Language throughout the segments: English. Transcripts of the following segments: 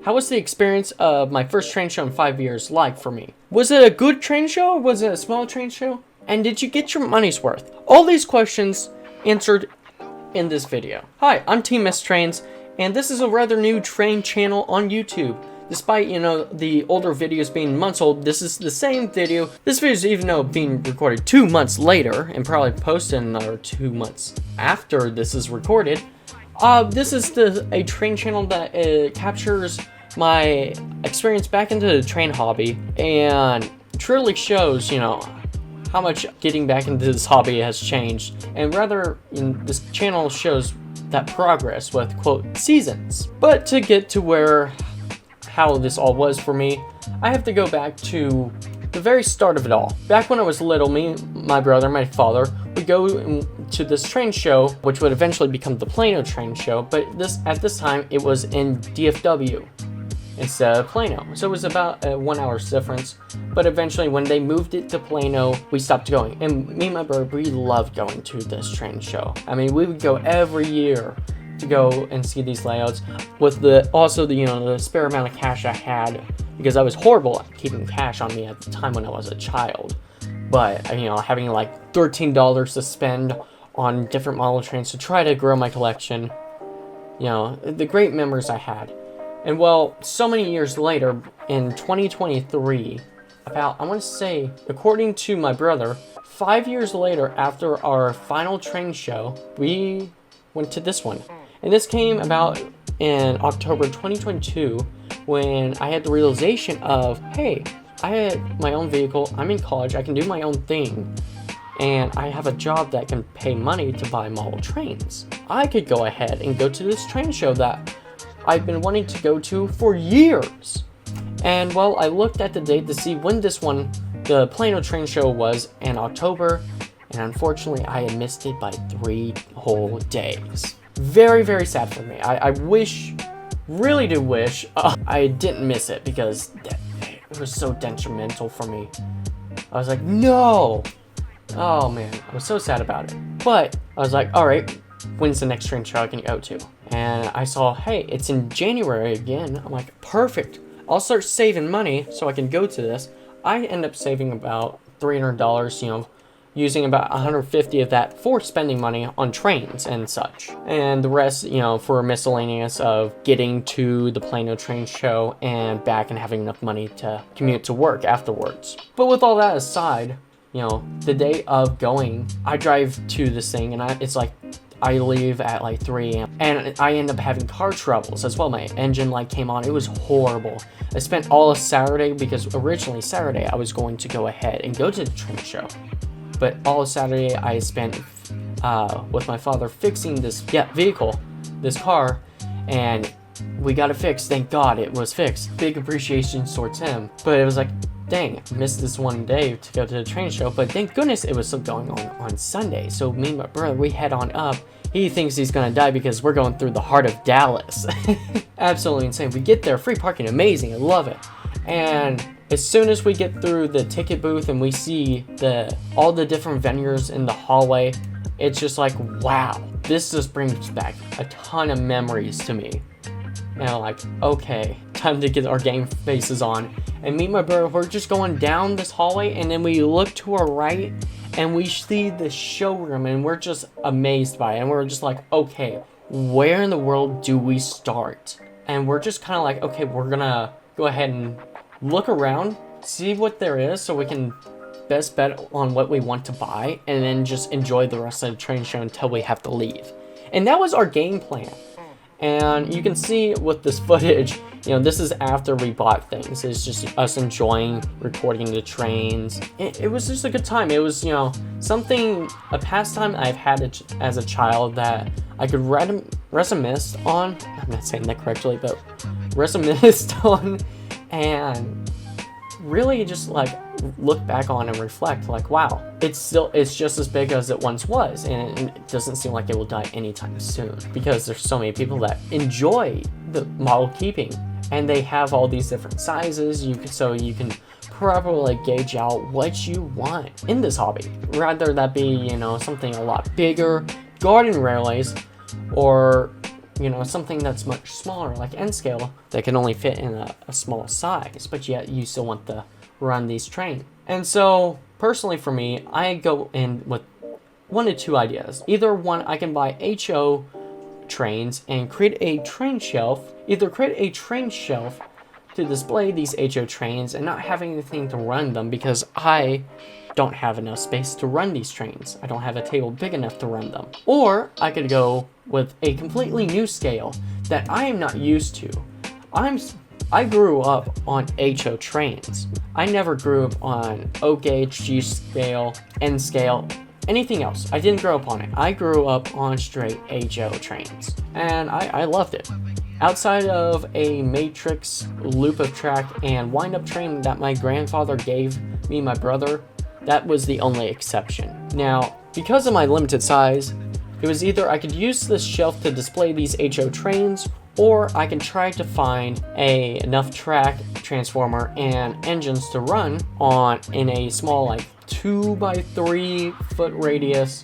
How was the experience of my first train show in 5 years like for me? Was it a good train show? Was it a small train show? And did you get your money's worth? All these questions answered in this video. Hi, I'm TMS Trains, and this is a rather new train channel on YouTube. Despite, the older videos being months old, this is the same video. This video is even though being recorded 2 months later, and probably posted another 2 months after this is recorded. This is a train channel that captures my experience back into the train hobby, and truly shows, how much getting back into this hobby has changed. And rather, this channel shows that progress with, quote, seasons. But to get to how this all was for me, I have to go back to the very start of it all. Back when I was little, me, my brother, my father would go to this train show, which would eventually become the Plano train show, but at this time it was in DFW instead of Plano. So it was about a 1 hour's difference, but eventually when they moved it to Plano, we stopped going. And me and my brother, we loved going to this train show. I mean, we would go every year to go and see these layouts with the spare amount of cash I had, because I was horrible at keeping cash on me at the time when I was a child. But having like $13 to spend on different model trains to try to grow my collection, the great memories I had. And well, so many years later, in 2023, I want to say, according to my brother, 5 years later after our final train show, we went to this one. And this came about in October 2022, when I had the realization of, hey, I had my own vehicle, I'm in college, I can do my own thing, and I have a job that can pay money to buy model trains. I could go ahead and go to this train show that I've been wanting to go to for years. And well, I looked at the date to see when the Plano train show was in October, and unfortunately I had missed it by 3 whole days. Very, very sad for me. I really do wish I didn't miss it, because it was so detrimental for me. I was like, no! Oh man, I was so sad about it. But I was like, alright, when's the next train show I can go to? And I saw, hey, it's in January again. I'm like, perfect. I'll start saving money so I can go to this. I end up saving about $300, using about $150 of that for spending money on trains and such. And the rest, for miscellaneous of getting to the Plano train show and back and having enough money to commute to work afterwards. But with all that aside, the day of going, I drive to this thing, and it's like, I leave at like 3 a.m. and I end up having car troubles as well. My engine light came on. It was horrible. I spent all of Saturday, because originally Saturday I was going to go ahead and go to the train show. But all of Saturday I spent with my father fixing this vehicle, this car, and we got it fixed. Thank God it was fixed. Big appreciation towards him. But it was like, dang, I missed this one day to go to the train show, but thank goodness it was still going on Sunday. So me and my brother, we head on up. He thinks he's gonna die because we're going through the heart of Dallas. Absolutely insane. We get there, free parking, amazing, I love it. And as soon as we get through the ticket booth and we see all the different vendors in the hallway, it's just like, wow, this just brings back a ton of memories to me. And I'm like, okay, time to get our game faces on. And me and my brother, we're just going down this hallway, and then we look to our right, and we see the showroom, and we're just amazed by it. And we're just like, okay, where in the world do we start? And we're just kind of like, okay, we're gonna go ahead and look around, see what there is, so we can best bet on what we want to buy, and then just enjoy the rest of the train show until we have to leave. And that was our game plan. And you can see with this footage, this is after we bought things. It's just us enjoying recording the trains. It was just a good time. It was, a pastime I've had as a child that I could reminisce on. I'm not saying that correctly, but reminisce on, and really just like look back on and reflect, like, wow, it's just as big as it once was, and it doesn't seem like it will die anytime soon, because there's so many people that enjoy the model keeping, and they have all these different sizes. You can probably gauge out what you want in this hobby, rather that be something a lot bigger, garden railways, or you know, something that's much smaller, like N scale, that can only fit in a small size, but yet you still want to run these trains. And so, personally for me, I go in with one of two ideas. Either one, I can buy HO trains and create a train shelf, to display these HO trains and not having anything to run them, because I don't have enough space to run these trains. I don't have a table big enough to run them. Or I could go with a completely new scale that I am not used to. I grew up on HO trains. I never grew up on O gauge, G scale, N scale, anything else. I didn't grow up on it. I grew up on straight HO trains, and I loved it. Outside of a matrix loop of track and wind-up train that my grandfather gave me and my brother, that was the only exception. Now, because of my limited size, it was either I could use this shelf to display these HO trains, or I can try to find enough track, transformer, and engines to run on in a small, like 2x3 foot radius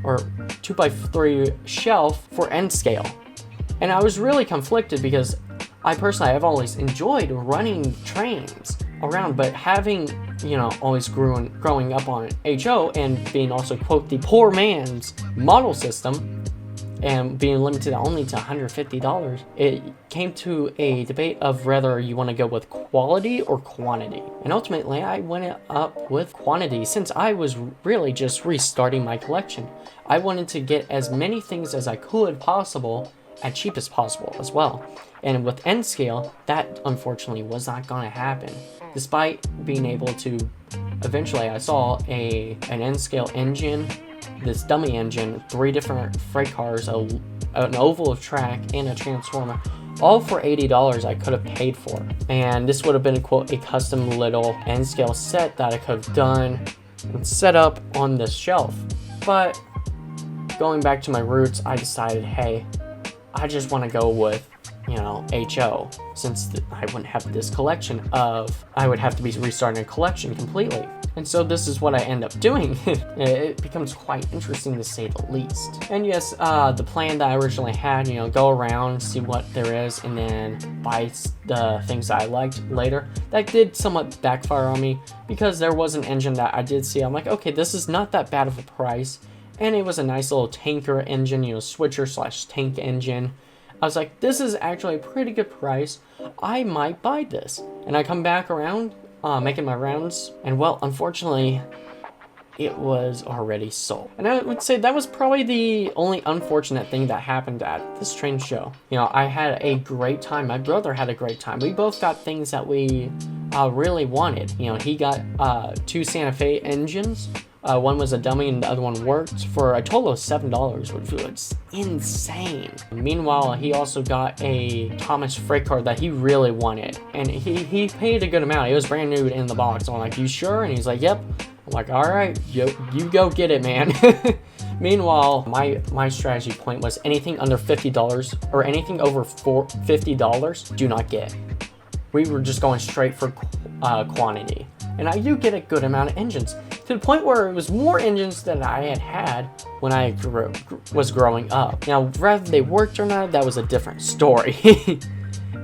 or 2x3 shelf for N scale. And I was really conflicted because I personally have always enjoyed running trains around, but having, you know, always growing up on HO and being also, quote, the poor man's model system and being limited only to $150, it came to a debate of whether you want to go with quality or quantity. And ultimately, I went up with quantity since I was really just restarting my collection. I wanted to get as many things as I could possible at cheap as possible as well. And with N scale, that unfortunately was not going to happen. Despite being able to, eventually I saw an N scale engine, this dummy engine, 3 different freight cars, an oval of track, and a transformer, all for $80 I could have paid for. And this would have been, quote, a custom little N scale set that I could have done and set up on this shelf. But going back to my roots, I decided, hey, I just want to go with, you know, HO, since I wouldn't have this collection I would have to be restarting a collection completely. And so this is what I end up doing. It becomes quite interesting to say the least. And yes, the plan that I originally had, you know, go around, see what there is, and then buy the things that I liked later, that did somewhat backfire on me, because there was an engine that I did see. I'm like, okay, this is not that bad of a price. And it was a nice little tanker engine, you know, switcher / tank engine. I was like, this is actually a pretty good price. I might buy this. And I come back around, making my rounds, and well, unfortunately, it was already sold. And I would say that was probably the only unfortunate thing that happened at this train show. You know, I had a great time. My brother had a great time. We both got things that we really wanted. You know, he got 2 Santa Fe engines. One was a dummy and the other one worked for a total of $7, which was insane. Meanwhile, he also got a Thomas freight car that he really wanted, and he paid a good amount. It was brand new in the box. I'm like, you sure? And he's like, yep. I'm like, all right, you go get it, man. Meanwhile, my strategy point was anything under $50 or anything over $50, do not get. We were just going straight for quantity. And I do get a good amount of engines, to the point where it was more engines than I had when I was growing up. Now, whether they worked or not, that was a different story.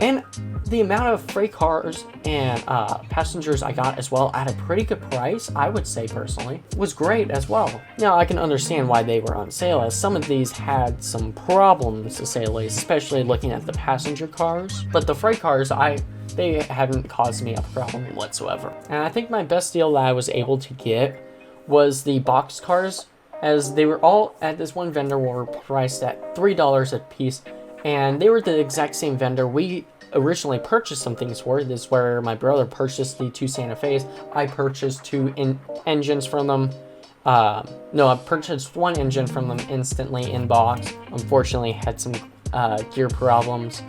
And the amount of freight cars and passengers I got as well at a pretty good price, I would say personally, was great as well. Now, I can understand why they were on sale, as some of these had some problems, to say the least, especially looking at the passenger cars. But the freight cars, they hadn't caused me a problem whatsoever. And I think my best deal that I was able to get was the box cars, as they were all at this one vendor were priced at $3 a piece, and they were the exact same vendor we originally purchased some things for. This is where my brother purchased the 2 Santa Fe's. I purchased 2 engines from them. No, I purchased 1 engine from them instantly in box. Unfortunately, had some gear problems.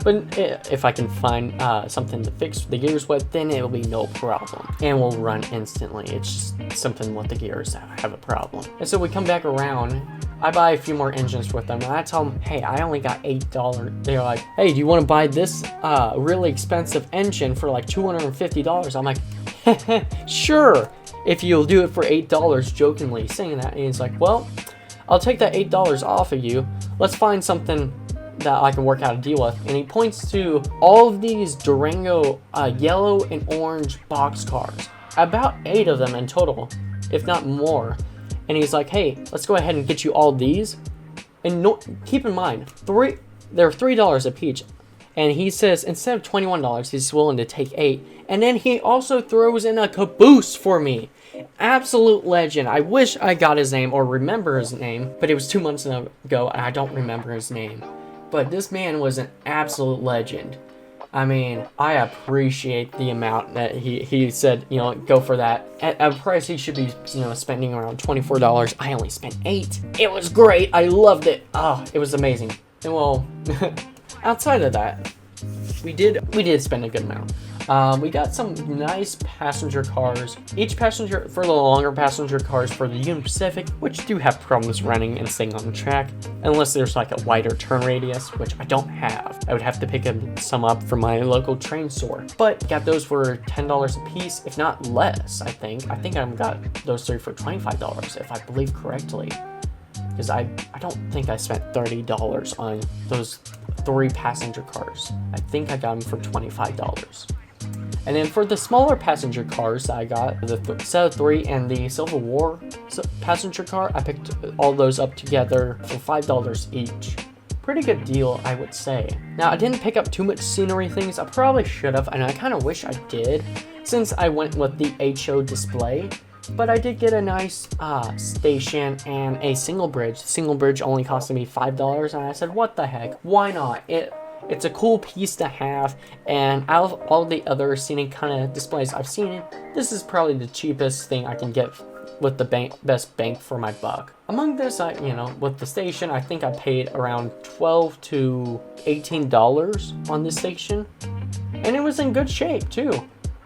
But if I can find something to fix the gears with, then it'll be no problem. And will run instantly. It's just something with the gears that have a problem. And so we come back around. I buy a few more engines with them. And I tell them, hey, I only got $8. They're like, hey, do you want to buy this really expensive engine for like $250? I'm like, sure, if you'll do it for $8, jokingly saying that. And he's like, well, I'll take that $8 off of you. Let's find something that I can work out a deal with. And he points to all of these Durango yellow and orange boxcars, about 8 of them in total, if not more. And he's like, hey, let's go ahead and get you all these. And no, keep in mind, they're $3 a piece. And he says instead of $21, he's willing to take 8. And then he also throws in a caboose for me. Absolute legend. I wish I got his name or remember his name, but it was 2 months ago and I don't remember his name. But this man was an absolute legend. I mean, I appreciate the amount that he said, you know, go for that. At a price he should be, you know, spending around $24. I only spent 8. It was great. I loved it. Oh, it was amazing. And well, outside of that, we did spend a good amount. We got some nice passenger cars. Each passenger, for the longer passenger cars for the Union Pacific, which do have problems running and staying on the track, unless there's like a wider turn radius, which I don't have. I would have to pick some up from my local train store. But got those for $10 a piece, if not less, I think. I think I got those 3 for $25, if I believe correctly. Because I don't think I spent $30 on those 3 passenger cars. I think I got them for $25. And then for the smaller passenger cars that I got, the set of 3 and the Civil War passenger car, I picked all those up together for $5 each. Pretty good deal, I would say. Now, I didn't pick up too much scenery things. I probably should have, and I kind of wish I did, since I went with the HO display. But I did get a nice station and a single bridge. The single bridge only costed me $5, and I said, what the heck? Why not? It's a cool piece to have, and out of all the other scenic kind of displays I've seen, this is probably the cheapest thing I can get with the best bang for my buck. Among this, with the station, I think I paid around $12 to $18 on this station, and it was in good shape too.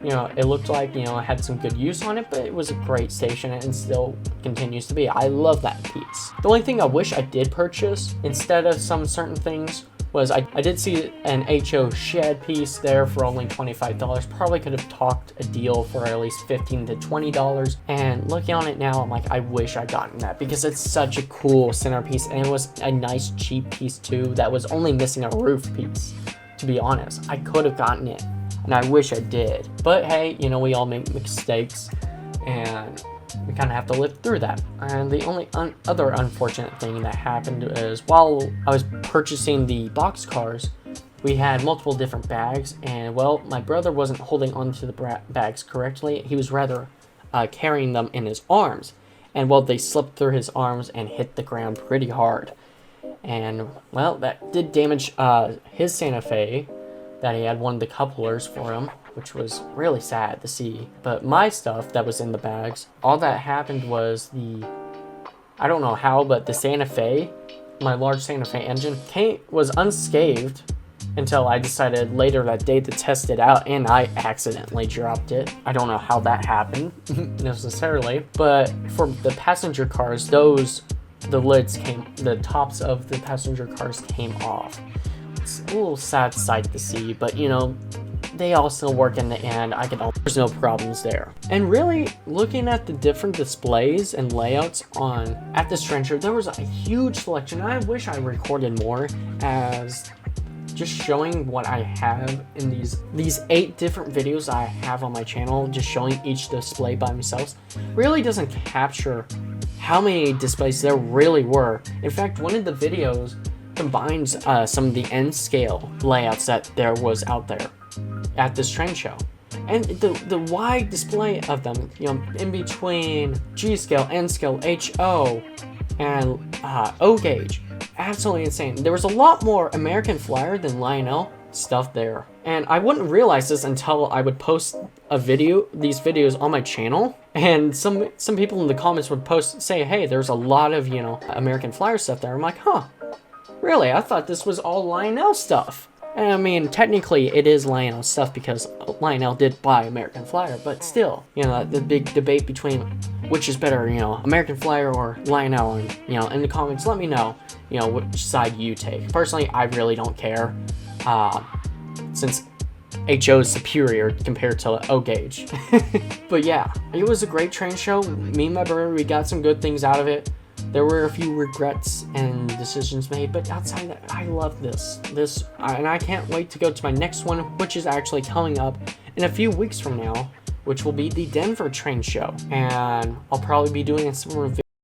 You know, it looked like, it had some good use on it, but it was a great station and still continues to be. I love that piece. The only thing I wish I did purchase instead of some certain things was I did see an HO shed piece there for only $25. Probably could have talked a deal for at least $15 to $20. And looking on it now, I'm like, I wish I'd gotten that because it's such a cool centerpiece, and it was a nice cheap piece too that was only missing a roof piece. To be honest, I could have gotten it, and I wish I did. But hey, we all make mistakes, and we kind of have to live through that. And the only other unfortunate thing that happened is while I was purchasing the box cars, we had multiple different bags, and well, my brother wasn't holding onto the bags correctly. He was rather carrying them in his arms, and well, they slipped through his arms and hit the ground pretty hard. And well, that did damage his Santa Fe that he had one of the couplers for him, which was really sad to see. But my stuff that was in the bags, all that happened was I don't know how, but the Santa Fe, my large Santa Fe engine, was unscathed until I decided later that day to test it out, and I accidentally dropped it. I don't know how that happened necessarily, but for the passenger cars, the tops of the passenger cars came off. It's a little sad sight to see, but they all still work in the end. There's no problems there. And really, looking at the different displays and layouts at this train show, there was a huge selection. I wish I recorded more, as just showing what I have in these 8 different videos I have on my channel, just showing each display by themselves, really doesn't capture how many displays there really were. In fact, one of the videos combines some of the N scale layouts that there was out there at this train show, and the wide display of them, in between G scale, N scale, HO, and O gauge, absolutely insane. There was a lot more American Flyer than Lionel stuff there, and I wouldn't realize this until I would post these videos on my channel, and some people in the comments would say, hey, there's a lot of American Flyer stuff there. I'm like, huh, really? I thought this was all Lionel stuff. And I mean, technically it is Lionel stuff because Lionel did buy American Flyer, but still, the big debate between which is better, American Flyer or Lionel, and in the comments, let me know, which side you take. Personally, I really don't care, since HO is superior compared to O gauge. But yeah, it was a great train show. Me and my brother, we got some good things out of it. There were a few regrets and decisions made, but outside of that, I love this. And I can't wait to go to my next one, which is actually coming up in a few weeks from now, which will be the Denver train show. And I'll probably be doing a similar video